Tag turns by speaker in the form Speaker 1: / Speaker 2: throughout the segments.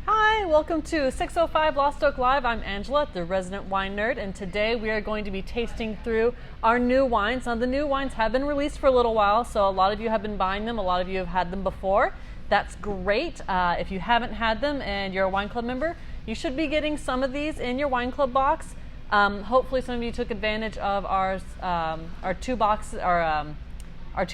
Speaker 1: Hi, welcome to 605 Lost Oak Live. I'm Angela, the resident wine nerd, and today we are going to be tasting through our new wines. Now, the new wines have been released for a little while, so a lot of you have been buying them. A lot of you have had them before. That's great. If you haven't had them and you're a wine club member, you should be getting some of these in your wine club box. Hopefully, some of you took advantage of our two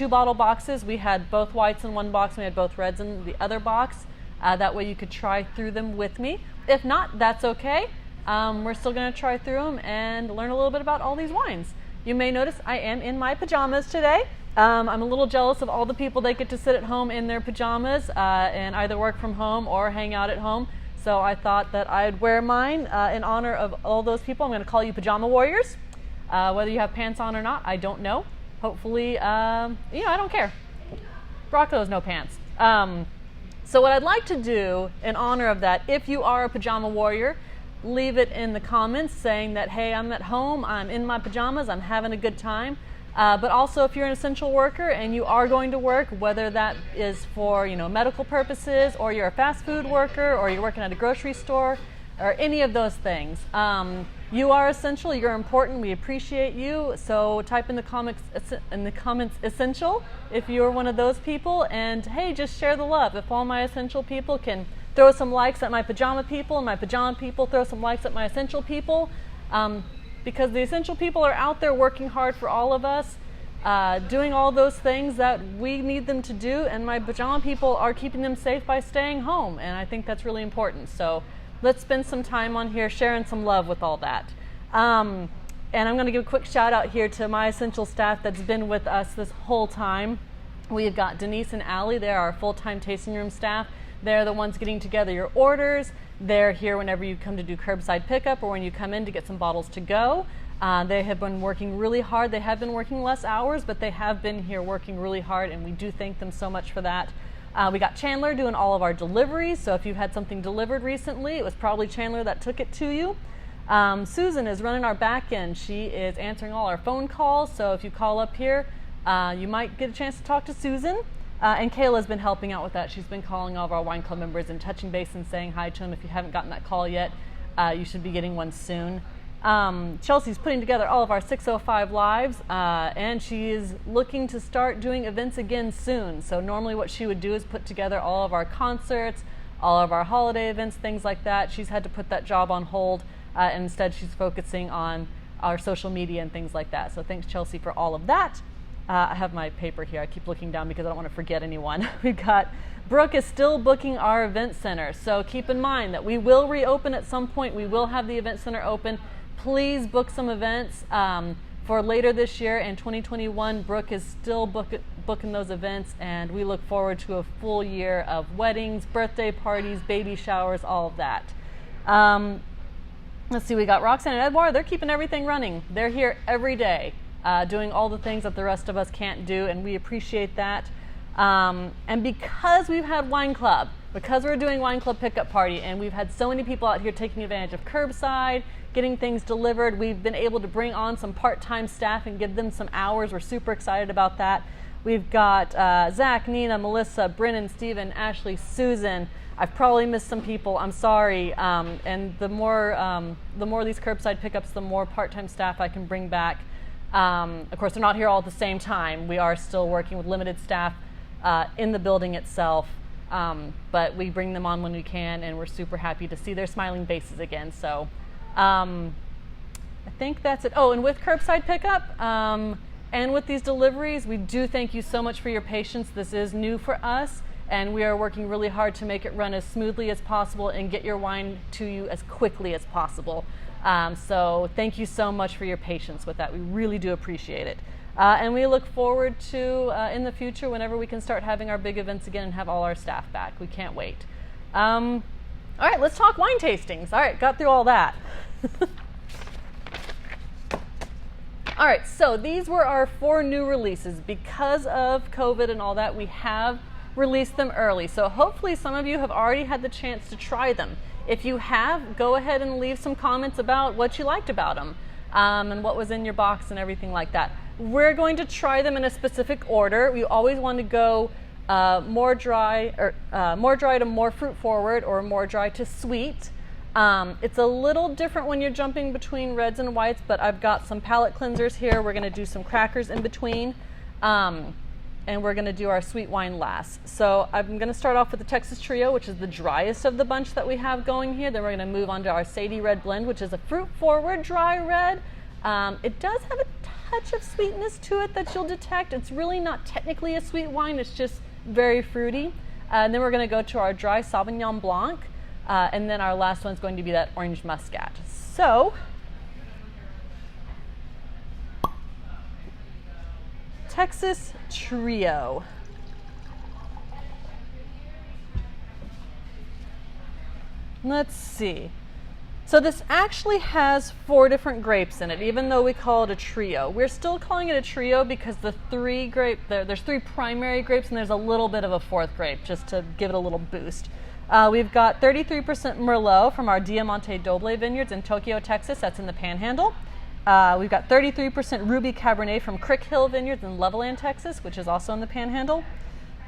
Speaker 1: bottle boxes. We had both whites in one box, and we had both reds in the other box. That way you could try through them with me. If not, that's okay. We're still going to try through them and learn a little bit about all these wines. You may notice I am in my pajamas today. I'm a little jealous of all the people that get to sit at home in their pajamas and either work from home or hang out at home. So I thought that I'd wear mine in honor of all those people. I'm going to call you pajama warriors. Whether you have pants on or not, I don't know. Hopefully, I don't care. Rock those no pants. So what I'd like to do in honor of that, if you are a pajama warrior, leave it in the comments saying that, hey, I'm at home, I'm in my pajamas, I'm having a good time. But also if you're an essential worker and you are going to work, whether that is for medical purposes, or you're a fast food worker, or you're working at a grocery store, or any of those things. You are essential, you're important, we appreciate you, so type in the comments essential if you're one of those people, and hey, just share the love. If all my essential people can throw some likes at my pajama people, and my pajama people throw some likes at my essential people, because the essential people are out there working hard for all of us, doing all those things that we need them to do, and my pajama people are keeping them safe by staying home, and I think that's really important. So let's spend some time on here sharing some love with all that. And I'm going to give a quick shout out here to my essential staff that's been with us this whole time. We've got Denise and Allie. They're our full-time tasting room staff. They're the ones getting together your orders. They're here whenever you come to do curbside pickup or when you come in to get some bottles to go. They have been working really hard. They have been working less hours, but they have been here working really hard, and we do thank them so much for that. We got Chandler doing all of our deliveries, so if you've had something delivered recently, it was probably Chandler that took it to you. Susan is running our back end. She is answering all our phone calls, so if you call up here, you might get a chance to talk to Susan. And Kayla's been helping out with that. She's been calling all of our wine club members and touching base and saying hi to them. If you haven't gotten that call yet, you should be getting one soon. Chelsea's putting together all of our 605 lives, and she is looking to start doing events again soon. So normally what she would do is put together all of our concerts, all of our holiday events, things like that. She's had to put that job on hold, and instead she's focusing on our social media and things like that. So thanks, Chelsea, for all of that. I have my paper here. I keep looking down because I don't want to forget anyone. We've got Brooke is still booking our event center. So keep in mind that we will reopen at some point. We will have the event center open. Please book some events for later this year in 2021. Brooke is still booking those events, and we look forward to a full year of weddings, birthday parties, baby showers, all of that. Let's see, we got Roxanne and Edouard. They're keeping everything running. They're here every day, doing all the things that the rest of us can't do, and we appreciate that. And because we've had wine club, because we're doing wine club pickup party, and we've had so many people out here taking advantage of curbside, getting things delivered, we've been able to bring on some part-time staff and give them some hours. We're super excited about that. We've got Zach, Nina, Melissa, Brennan, Steven, Ashley, Susan. I've probably missed some people. I'm sorry. And the more these curbside pickups, the more part-time staff I can bring back. Of course, they're not here all at the same time. We are still working with limited staff in the building itself, but we bring them on when we can, and we're super happy to see their smiling faces again. So I think that's it. Oh, and with curbside pickup and with these deliveries, we do thank you so much for your patience. This is new for us, and we are working really hard to make it run as smoothly as possible and get your wine to you as quickly as possible. So thank you so much for your patience with that. We really do appreciate it. And we look forward to, in the future, whenever we can start having our big events again and have all our staff back. We can't wait. All right, let's talk wine tastings. All right, got through all that. All right, so these were our 4 new releases. Because of COVID and all that, we have released them early. So hopefully some of you have already had the chance to try them. If you have, go ahead and leave some comments about what you liked about them and what was in your box and everything like that. We're going to try them in a specific order. We always want to go more dry to more fruit forward, or more dry to sweet. It's a little different when you're jumping between reds and whites, but I've got some palate cleansers here. We're going to do some crackers in between, and we're going to do our sweet wine last. So I'm going to start off with the Texas Trio, which is the driest of the bunch that we have going here. Then we're going to move on to our Sadie Red Blend, which is a fruit forward dry red. It does have a touch of sweetness to it that you'll detect. It's really not technically a sweet wine, it's just very fruity. And then we're going to go to our dry Sauvignon Blanc, and then our last one's going to be that orange muscat. So Texas Trio. Let's see. So this actually has 4 different grapes in it, even though we call it a trio. We're still calling it a trio because there's 3 primary grapes and there's a little bit of a 4th grape, just to give it a little boost. We've got 33% Merlot from our Diamante Doble vineyards in Tokyo, Texas. That's in the Panhandle. We've got 33% Ruby Cabernet from Crick Hill Vineyards in Levelland, Texas, which is also in the Panhandle.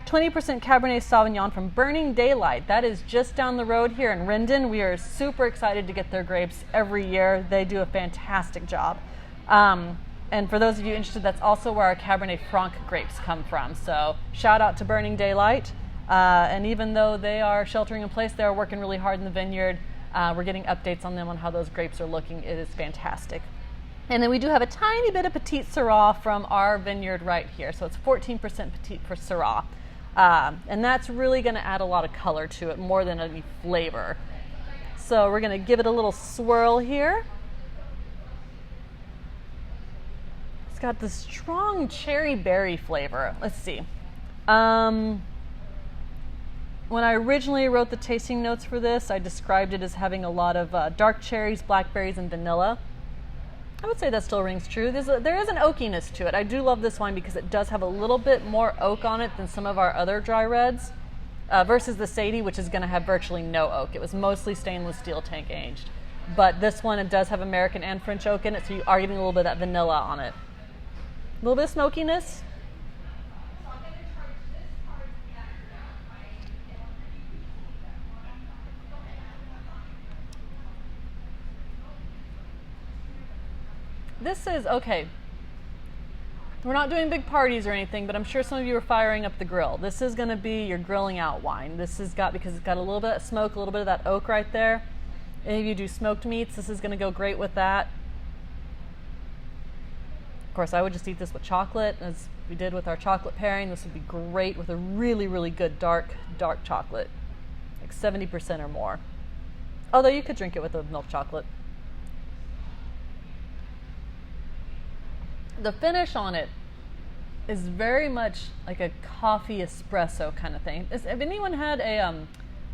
Speaker 1: 20% Cabernet Sauvignon from Burning Daylight. That is just down the road here in Rendon. We are super excited to get their grapes every year. They do a fantastic job. And for those of you interested, that's also where our Cabernet Franc grapes come from. So shout out to Burning Daylight. And even though they are sheltering in place, they are working really hard in the vineyard. We're getting updates on them on how those grapes are looking. It is fantastic. And then we do have a tiny bit of Petite Syrah from our vineyard right here. So it's 14% Petite for Syrah. And that's really going to add a lot of color to it, more than any flavor. So we're going to give it a little swirl here. It's got this strong cherry berry flavor. Let's see. When I originally wrote the tasting notes for this, I described it as having a lot of dark cherries, blackberries, and vanilla. I would say that still rings true. There is an oakiness to it. I do love this wine because it does have a little bit more oak on it than some of our other dry reds, versus the Sadie, which is going to have virtually no oak. It was mostly stainless steel tank aged. But this one, it does have American and French oak in it, so you are getting a little bit of that vanilla on it. A little bit of smokiness. This is, okay, we're not doing big parties or anything, but I'm sure some of you are firing up the grill. This is going to be your grilling out wine. This has got, because it's got a little bit of smoke, a little bit of that oak right there. Any of you do smoked meats, this is going to go great with that. Of course, I would just eat this with chocolate, as we did with our chocolate pairing. This would be great with a really, really good dark chocolate, like 70% or more. Although you could drink it with a milk chocolate. The finish on it is very much like a coffee espresso kind of thing. Have anyone had a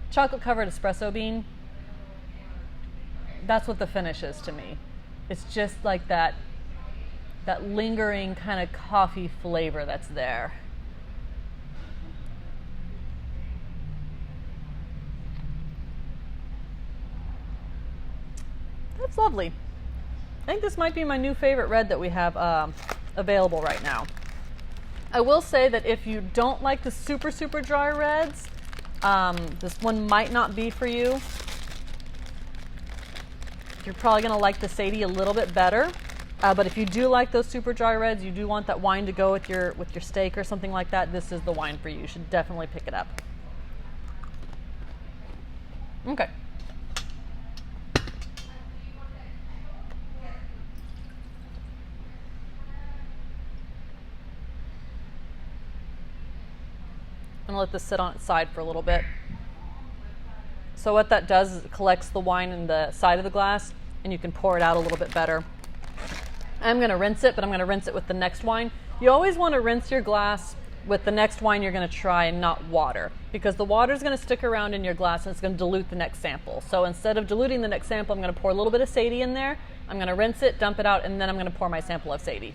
Speaker 1: chocolate covered espresso bean? That's what the finish is to me. It's just like that lingering kind of coffee flavor that's there. That's lovely. I think this might be my new favorite red that we have available right now. I will say that if you don't like the super, super dry reds, this one might not be for you. You're probably going to like the Sadie a little bit better. But if you do like those super dry reds, you do want that wine to go with your steak or something like that, this is the wine for you. You should definitely pick it up. Okay. I'm going to let this sit on its side for a little bit. So what that does is it collects the wine in the side of the glass, and you can pour it out a little bit better. I'm going to rinse it, but I'm going to rinse it with the next wine. You always want to rinse your glass with the next wine you're going to try, and not water, because the water is going to stick around in your glass and it's going to dilute the next sample. So instead of diluting the next sample, I'm going to pour a little bit of Sadie in there. I'm going to rinse it, dump it out, and then I'm going to pour my sample of Sadie.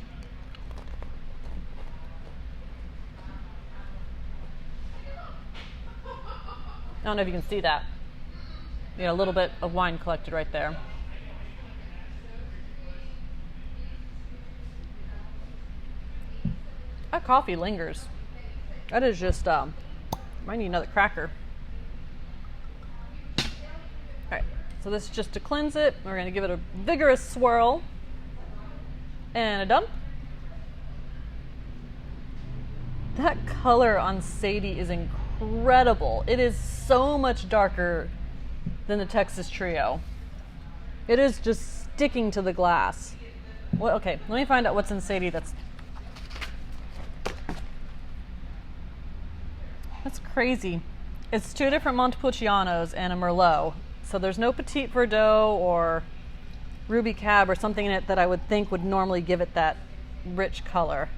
Speaker 1: I don't know if you can see that. You know, a little bit of wine collected right there. That coffee lingers. That is just, might need another cracker. All right, so this is just to cleanse it. We're going to give it a vigorous swirl and a dump. That color on Sadie is incredible. It is so much darker than the Texas Trio. It is just sticking to the glass. Well, okay, let me find out what's in Sadie that's crazy. It's two different Montepulcianos and a Merlot. So there's no Petit Verdot or Ruby Cab or something in it that I would think would normally give it that rich color.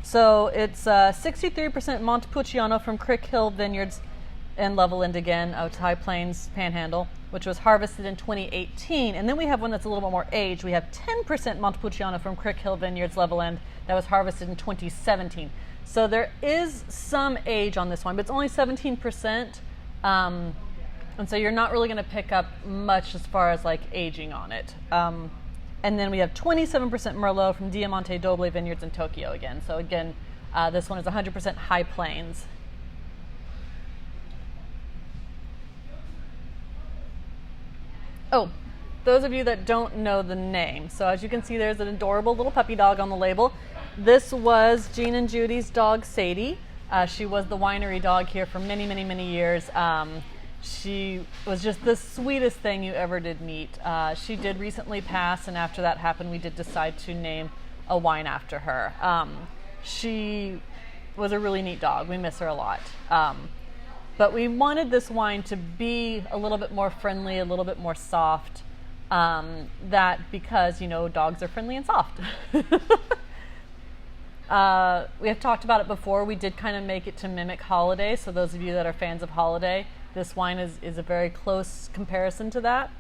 Speaker 1: So it's 63% Montepulciano from Crick Hill Vineyards in Levelland again, out High Plains Panhandle, which was harvested in 2018. And then we have one that's a little bit more aged. We have 10% Montepulciano from Crick Hill Vineyards Levelland that was harvested in 2017. So there is some age on this one, but it's only 17%. And so you're not really going to pick up much as far as like aging on it. And then we have 27% Merlot from Diamante Doble Vineyards in Tokyo again. So again, this one is 100% High Plains. Oh, those of you that don't know the name. So as you can see, there's an adorable little puppy dog on the label. This was Jean and Judy's dog, Sadie. She was the winery dog here for many, many, many years. She was just the sweetest thing you ever did meet. She did recently pass, and after that happened, we did decide to name a wine after her. She was a really neat dog. We miss her a lot. But we wanted this wine to be a little bit more friendly, a little bit more soft. That because, you know, dogs are friendly and soft. We have talked about it before. We did kind of make it to mimic Holiday. So those of you that are fans of Holiday, this wine is a very close comparison to that.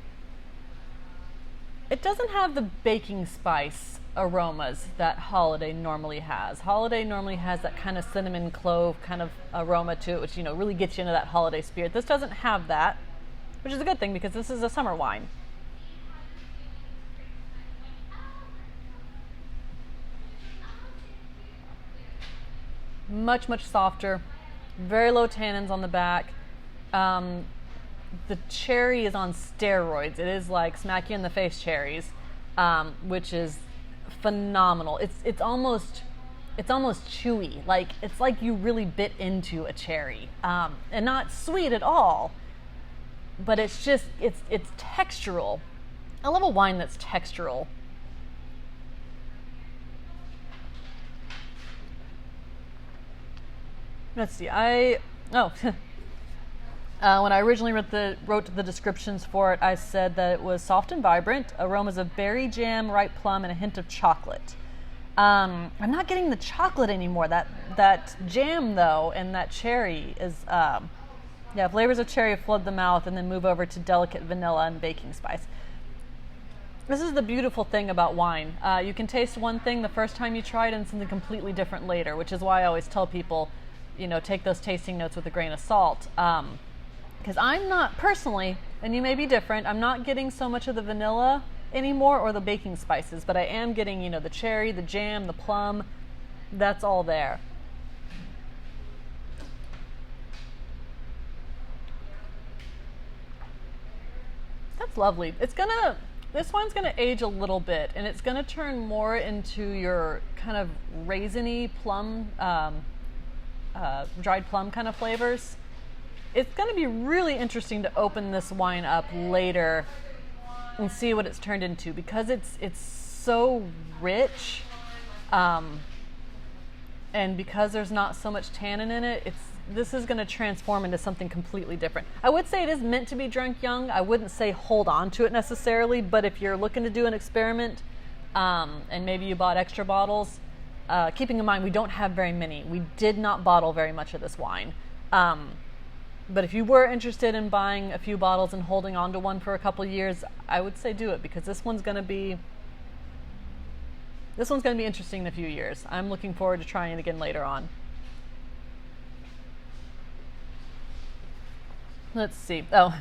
Speaker 1: It doesn't have the baking spice aromas that Holiday normally has. Holiday normally has that kind of cinnamon clove kind of aroma to it, which, you know, really gets you into that holiday spirit. This doesn't have that, which is a good thing because this is a summer wine. Much, much softer, very low tannins on the back. The cherry is on steroids. It is like smack you in the face cherries, which is phenomenal. It's almost chewy. Like it's like you really bit into a cherry, and not sweet at all. But it's just it's textural. I love a wine that's textural. Let's see. When I originally wrote the descriptions for it, I said that it was soft and vibrant, aromas of berry jam, ripe plum, and a hint of chocolate. I'm not getting the chocolate anymore. That jam though, and that cherry is, flavors of cherry flood the mouth, and then move over to delicate vanilla and baking spice. This is the beautiful thing about wine. You can taste one thing the first time you try it, and something completely different later, which is why I always tell people, you know, take those tasting notes with a grain of salt. Because I'm not personally, and you may be different, I'm not getting so much of the vanilla anymore or the baking spices, but I am getting, you know, the cherry, the jam, the plum, that's all there. That's lovely. This wine's gonna age a little bit, and it's gonna turn more into your kind of raisiny plum, dried plum kind of flavors. It's going to be really interesting to open this wine up later and see what it's turned into, because it's so rich, and because there's not so much tannin in it, this is going to transform into something completely different. I would say it is meant to be drunk young. I wouldn't say hold on to it necessarily, but if you're looking to do an experiment, and maybe you bought extra bottles, keeping in mind we don't have very many. We did not bottle very much of this wine. But if you were interested in buying a few bottles and holding on to one for a couple years, I would say do it, because this one's going to be interesting in a few years. I'm looking forward to trying it again later on. Let's see. Oh,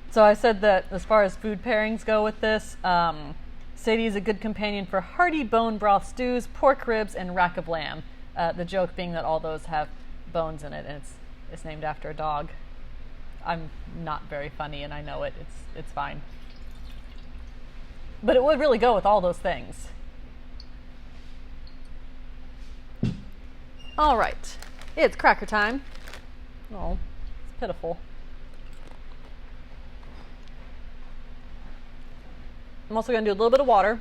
Speaker 1: so I said that as far as food pairings go with this, Sadie is a good companion for hearty bone broth stews, pork ribs, and rack of lamb. The joke being that all those have bones in it, and it's named after a dog. I'm not very funny, and I know it. It's fine. But it would really go with all those things. All right, it's cracker time. Oh, it's pitiful. I'm also going to do a little bit of water.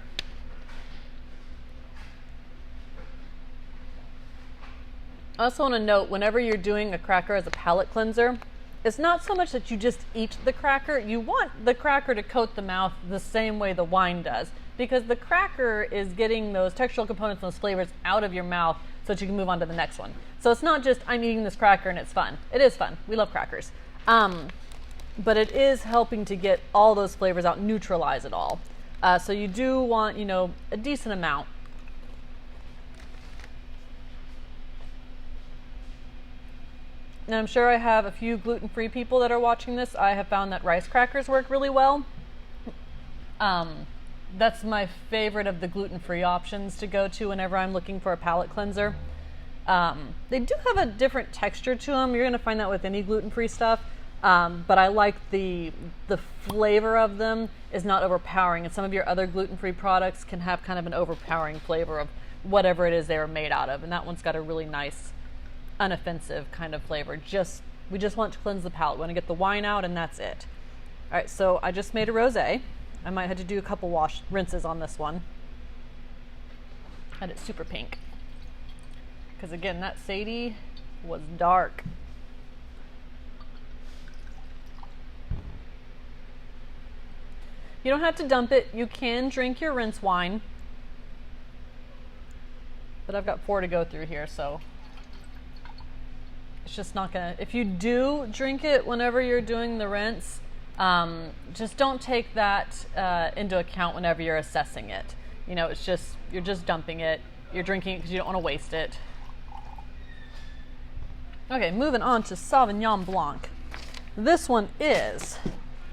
Speaker 1: I also want to note, whenever you're doing a cracker as a palate cleanser, it's not so much that you just eat the cracker. You want the cracker to coat the mouth the same way the wine does, because the cracker is getting those textural components and those flavors out of your mouth so that you can move on to the next one. So it's not just, I'm eating this cracker and it's fun. It is fun. We love crackers. But it is helping to get all those flavors out, neutralize it all. So you do want, a decent amount. And I'm sure I have a few gluten-free people that are watching this. I have found that rice crackers work really well. That's my favorite of the gluten-free options to go to whenever I'm looking for a palate cleanser. They do have a different texture to them. You're going to find that with any gluten-free stuff. But I like the flavor of them is not overpowering. And some of your other gluten-free products can have kind of an overpowering flavor of whatever it is they were made out of. And that one's got a really nice, unoffensive kind of flavor. We just want to cleanse the palate. We want to get the wine out, and that's it. All right, so I just made a rosé. I might have to do a couple rinses on this one. Had it super pink. Because again, that Sadie was dark. You don't have to dump it. You can drink your rinse wine. But I've got 4 to go through here, so it's just not gonna, if you do drink it whenever you're doing the rinse, just don't take that into account whenever you're assessing it. It's just, you're just dumping it. You're drinking it because you don't want to waste it. Okay, moving on to Sauvignon Blanc. This one is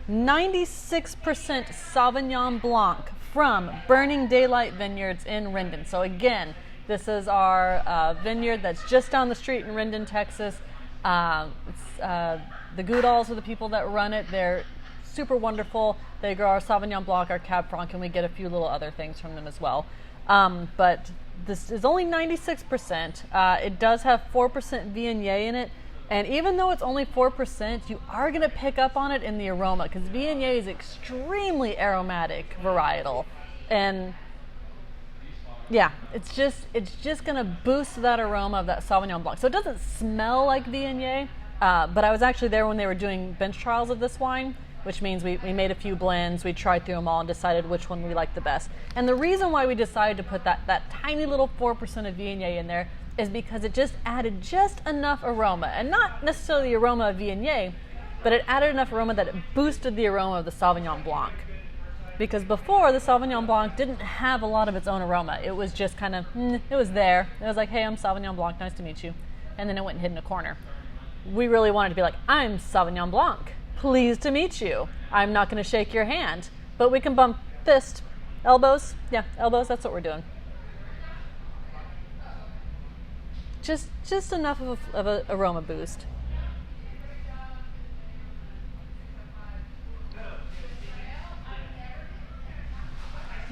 Speaker 1: 96% Sauvignon Blanc from Burning Daylight Vineyards in Rendon. So again, this is our vineyard that's just down the street in Rendon, Texas. The Goodalls are the people that run it. They're super wonderful. They grow our Sauvignon Blanc, our Cab Franc, and we get a few little other things from them as well. But this is only 96%. It does have 4% Viognier in it. And even though it's only 4%, you are going to pick up on it in the aroma, because Viognier is extremely aromatic varietal. And yeah, it's just going to boost that aroma of that Sauvignon Blanc. So it doesn't smell like Viognier, but I was actually there when they were doing bench trials of this wine, which means we made a few blends, we tried through them all and decided which one we liked the best. And the reason why we decided to put that tiny little 4% of Viognier in there is because it just added just enough aroma, and not necessarily the aroma of Viognier, but it added enough aroma that it boosted the aroma of the Sauvignon Blanc. Because before, the Sauvignon Blanc didn't have a lot of its own aroma. It was just kind of, it was there. It was like, hey, I'm Sauvignon Blanc, nice to meet you. And then it went and hid in a corner. We really wanted to be like, I'm Sauvignon Blanc, pleased to meet you. I'm not going to shake your hand, but we can bump fist, elbows. Yeah, elbows, that's what we're doing. Just enough of a aroma boost.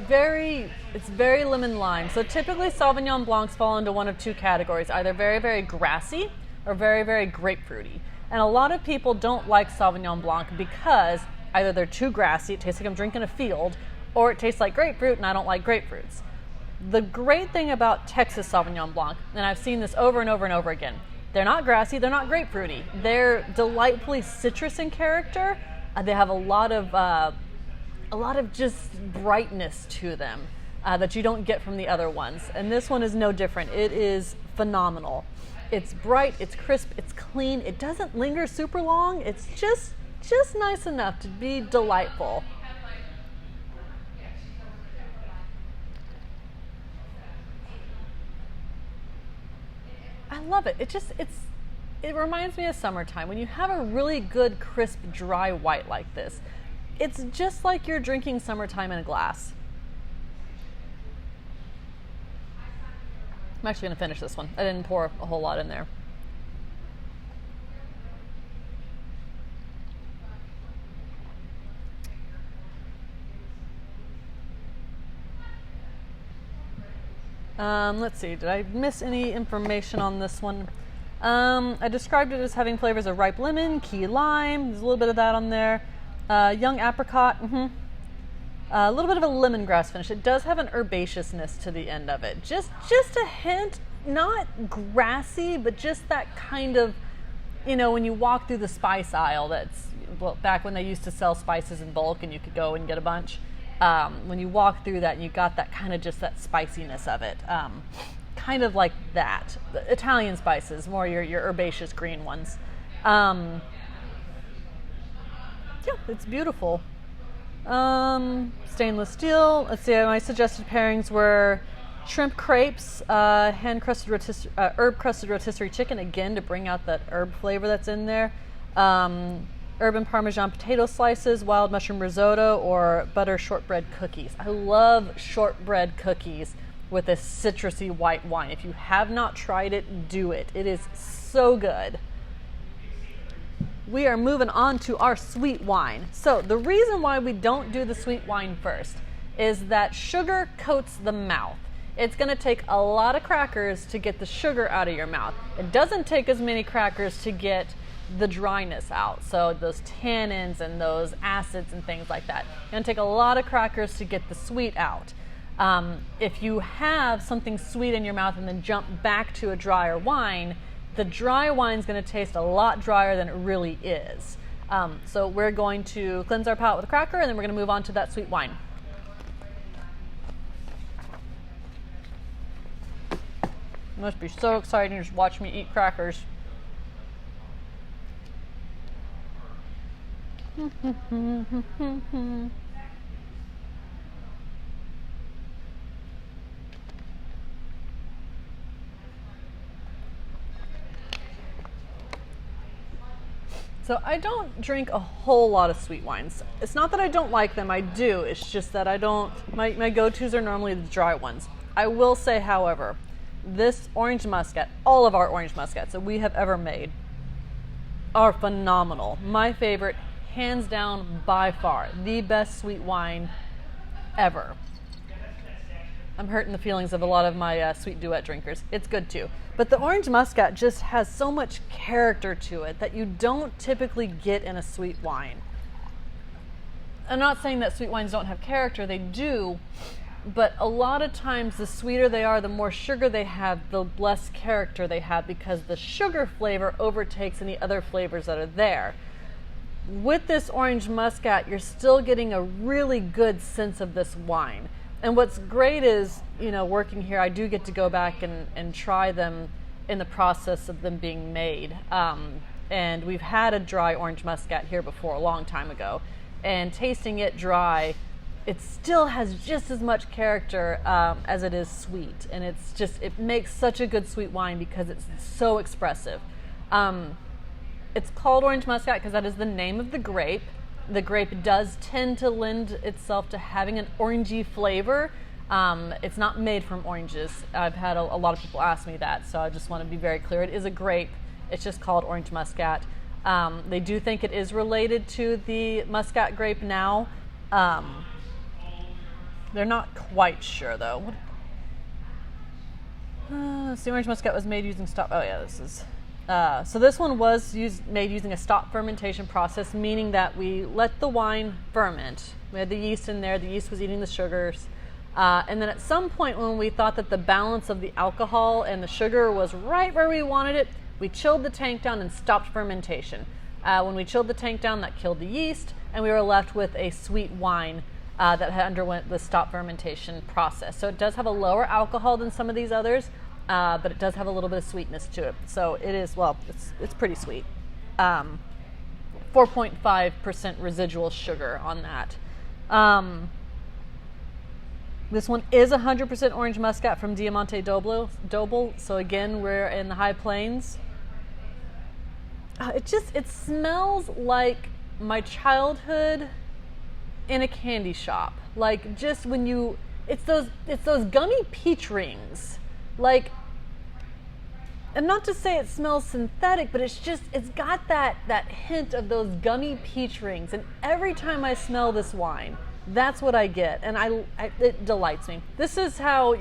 Speaker 1: It's very lemon lime. So typically Sauvignon Blancs fall into one of two categories, either very, very grassy or very, very grapefruity. And a lot of people don't like Sauvignon Blanc because either they're too grassy, it tastes like I'm drinking a field, or it tastes like grapefruit and I don't like grapefruits. The great thing about Texas Sauvignon Blanc, and I've seen this over and over and over again, they're not grassy, they're not grapefruity. They're delightfully citrus in character. They have a lot of just brightness to them that you don't get from the other ones. And this one is no different. It is phenomenal. It's bright, it's crisp, it's clean. It doesn't linger super long. It's just nice enough to be delightful. I love it. It reminds me of summertime. When you have a really good, crisp, dry white like this, it's just like you're drinking summertime in a glass. I'm actually going to finish this one. I didn't pour a whole lot in there. Let's see, did I miss any information on this one? I described it as having flavors of ripe lemon, key lime, there's a little bit of that on there. Young apricot, a little bit of a lemongrass finish. It does have an herbaceousness to the end of it. Just a hint, not grassy, but just that kind of, when you walk through the spice aisle, that's, well, back when they used to sell spices in bulk and you could go and get a bunch. When you walk through that and you got that kind of just that spiciness of it, kind of like that. The Italian spices, more your herbaceous green ones. Yeah, it's beautiful. Stainless steel. Let's see, my suggested pairings were shrimp crepes, hand-crusted herb-crusted rotisserie chicken, again to bring out that herb flavor that's in there. Urban Parmesan potato slices, wild mushroom risotto, or butter shortbread cookies. I love shortbread cookies with a citrusy white wine. If you have not tried it, do it. It is so good. We are moving on to our sweet wine. So the reason why we don't do the sweet wine first is that sugar coats the mouth. It's going to take a lot of crackers to get the sugar out of your mouth. It doesn't take as many crackers to get the dryness out, so those tannins and those acids and things like that. It's going to take a lot of crackers to get the sweet out. If you have something sweet in your mouth and then jump back to a drier wine, the dry wine is going to taste a lot drier than it really is. So we're going to cleanse our palate with a cracker, and then we're going to move on to that sweet wine. It must be so exciting to just watch me eat crackers. So I don't drink a whole lot of sweet wines. It's not that I don't like them, I do. It's just that I don't, my go-tos are normally the dry ones. I will say, however, this orange muscat, all of our orange muscats that we have ever made are phenomenal. My favorite, hands down, by far, the best sweet wine ever. I'm hurting the feelings of a lot of my sweet duet drinkers. It's good too. But the orange muscat just has so much character to it that you don't typically get in a sweet wine. I'm not saying that sweet wines don't have character, they do, but a lot of times the sweeter they are, the more sugar they have, the less character they have, because the sugar flavor overtakes any other flavors that are there. With this orange muscat, you're still getting a really good sense of this wine. And what's great is, working here, I do get to go back and try them in the process of them being made. And we've had a dry orange muscat here before, a long time ago. And tasting it dry, it still has just as much character as it is sweet. And it makes such a good sweet wine because it's so expressive. It's called orange muscat because that is the name of the grape. The grape does tend to lend itself to having an orangey flavor. It's not made from oranges. I've had a lot of people ask me that, so I just want to be very clear. It is a grape. It's just called orange muscat. They do think it is related to the muscat grape now. They're not quite sure, though. The orange muscat was made using stop. Oh, yeah, this is... so this one was made using a stop fermentation process, meaning that we let the wine ferment. We had the yeast in there. The yeast was eating the sugars. And then at some point when we thought that the balance of the alcohol and the sugar was right where we wanted it, we chilled the tank down and stopped fermentation. When we chilled the tank down, that killed the yeast, and we were left with a sweet wine that had underwent the stop fermentation process. So it does have a lower alcohol than some of these others, but it does have a little bit of sweetness to it. So it is, it's pretty sweet. 4.5% residual sugar on that. This one is 100% orange muscat from Diamante Doble. So again, we're in the high plains. It smells like my childhood in a candy shop. Like just when it's those gummy peach rings. Like and not to say it smells synthetic, but it's got that hint of those gummy peach rings. And every time I smell this wine, that's what I get, and it delights me. This is how,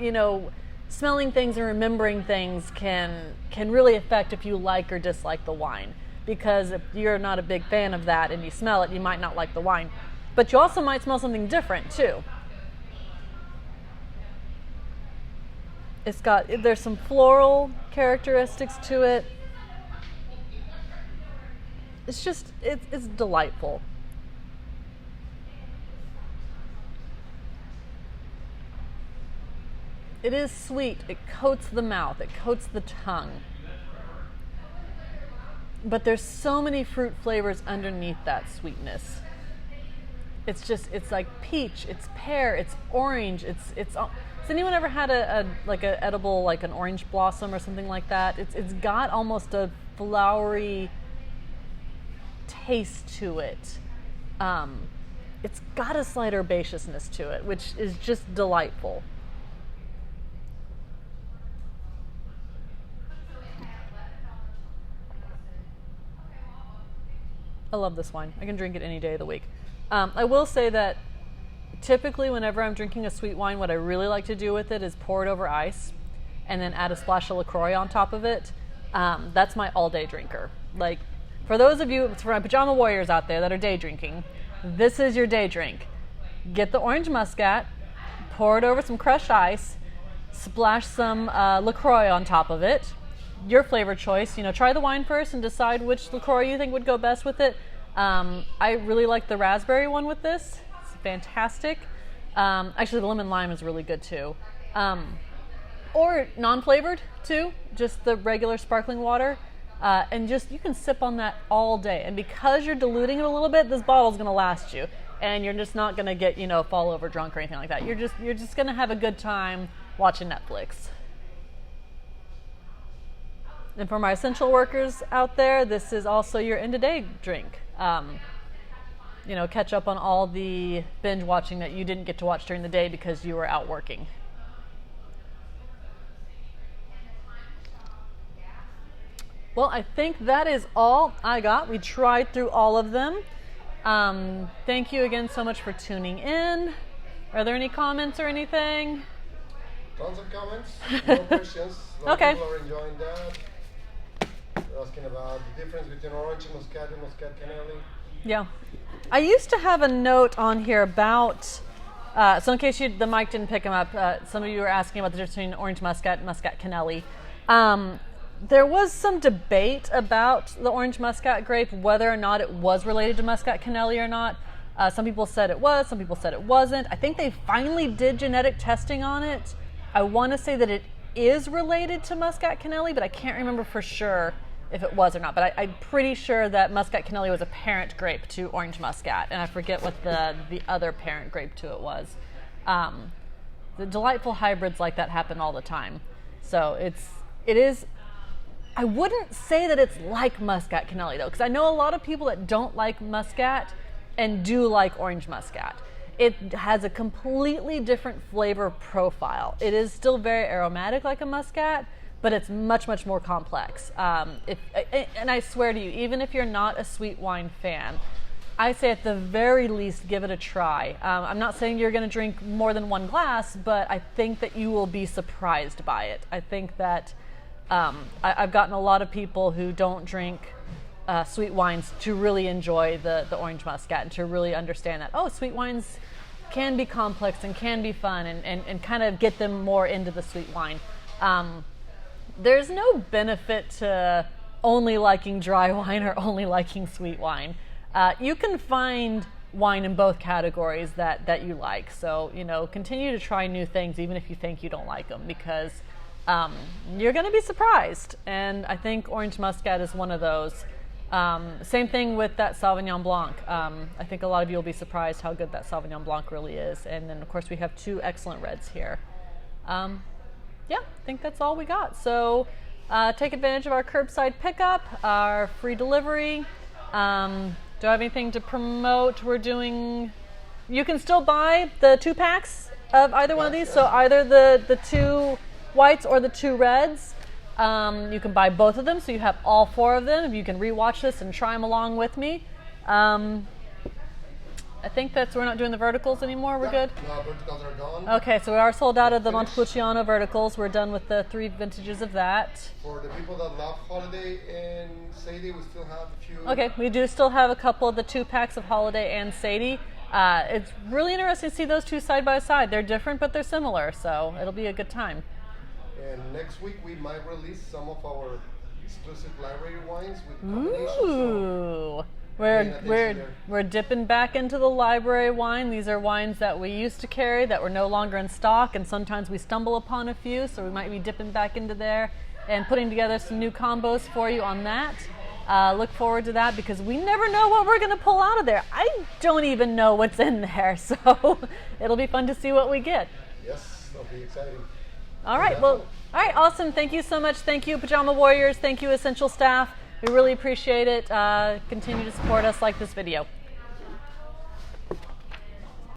Speaker 1: smelling things and remembering things can really affect if you like or dislike the wine. Because if you're not a big fan of that and you smell it, you might not like the wine. But you also might smell something different too. There's some floral characteristics to it. It's delightful. It is sweet. It coats the mouth. It coats the tongue. But there's so many fruit flavors underneath that sweetness. It's like peach, it's pear, it's orange, has anyone ever had a edible, like an orange blossom or something like that? It's got almost a flowery taste to it. It's got a slight herbaceousness to it, which is just delightful. I love this wine. I can drink it any day of the week. I will say that typically whenever I'm drinking a sweet wine, what I really like to do with it is pour it over ice and then add a splash of LaCroix on top of it. That's my all-day drinker. Like, for those of you, for my pajama warriors out there that are day drinking, this is your day drink. Get the orange muscat, pour it over some crushed ice, splash some LaCroix on top of it. Your flavor choice. Try the wine first and decide which LaCroix you think would go best with it. I really like the raspberry one with this. It's fantastic. Actually, the lemon lime is really good too. Or non-flavored too, just the regular sparkling water. And you can sip on that all day. And because you're diluting it a little bit, this bottle's going to last you. And you're just not going to get, fall over drunk or anything like that. You're just going to have a good time watching Netflix. And for my essential workers out there, this is also your end-of-day drink. Catch up on all the binge watching that you didn't get to watch during the day because you were out working. Well, I think that is all I got. We tried through all of them. Thank you again so much for tuning in. Are there any comments or anything?
Speaker 2: Tons of comments, no questions.
Speaker 1: Okay.
Speaker 2: People are enjoying that. They're asking about the difference between orange and Muscat Canelli.
Speaker 1: Yeah. I used to have a note on here about, so in case the mic didn't pick them up, some of you were asking about the difference between orange muscat and Muscat Canelli. There was some debate about the orange muscat grape, whether or not it was related to Muscat Canelli or not. Some people said it was, some people said it wasn't. I think they finally did genetic testing on it. I want to say that it is related to Muscat Canelli, but I can't remember for sure if it was or not. But I'm pretty sure that Muscat Canelli was a parent grape to orange muscat, and I forget what the other parent grape to it was. The delightful hybrids like that happen all the time. So it is. I wouldn't say that it's like Muscat Canelli though, because I know a lot of people that don't like muscat and do like orange muscat. It has a completely different flavor profile. It is still very aromatic like a muscat, but it's much, much more complex. And I swear to you, even if you're not a sweet wine fan, I say at the very least, give it a try. I'm not saying you're going to drink more than one glass, but I think that you will be surprised by it. I think that I've gotten a lot of people who don't drink sweet wines to really enjoy the orange muscat and to really understand that, sweet wines can be complex and can be fun and kind of get them more into the sweet wine. There's no benefit to only liking dry wine or only liking sweet wine. You can find wine in both categories that you like. So, continue to try new things even if you think you don't like them, because you're going to be surprised. And I think orange muscat is one of those. Same thing with that Sauvignon Blanc. I think a lot of you will be surprised how good that Sauvignon Blanc really is. And then, of course, we have two excellent reds here. I think that's all we got. So take advantage of our curbside pickup, our free delivery. Do I have anything to promote? You can still buy the 2-packs of either one of these. So either the 2 whites or the 2 reds. you can buy both of them, so you have all 4 of them. You can rewatch this and try them along with me. I think we're not doing the verticals anymore. We're good?
Speaker 2: No, verticals are gone.
Speaker 1: Okay, so we are sold out of the Montepulciano verticals. We're done with the 3 vintages of that.
Speaker 2: For the people that love Holiday and Sadie, we still have a few.
Speaker 1: Okay, we do still have a couple of the 2 packs of Holiday and Sadie. It's really interesting to see those 2 side by side. They're different, but they're similar, so it'll be a good time.
Speaker 2: And next week we might release some of our exclusive library wines with combinations.
Speaker 1: Ooh.
Speaker 2: So
Speaker 1: We're dipping back into the library wine. These are wines that we used to carry that were no longer in stock, and sometimes we stumble upon a few, so we might be dipping back into there and putting together some new combos for you on that. Look forward to that, because we never know what we're going to pull out of there. I don't even know what's in there, so it'll be fun to see what we get.
Speaker 2: Yes, that'll be exciting.
Speaker 1: All right, well, all right, awesome. Thank you so much. Thank you, Pajama Warriors. Thank you, Essential staff. We really appreciate it. Continue to support us, like this video.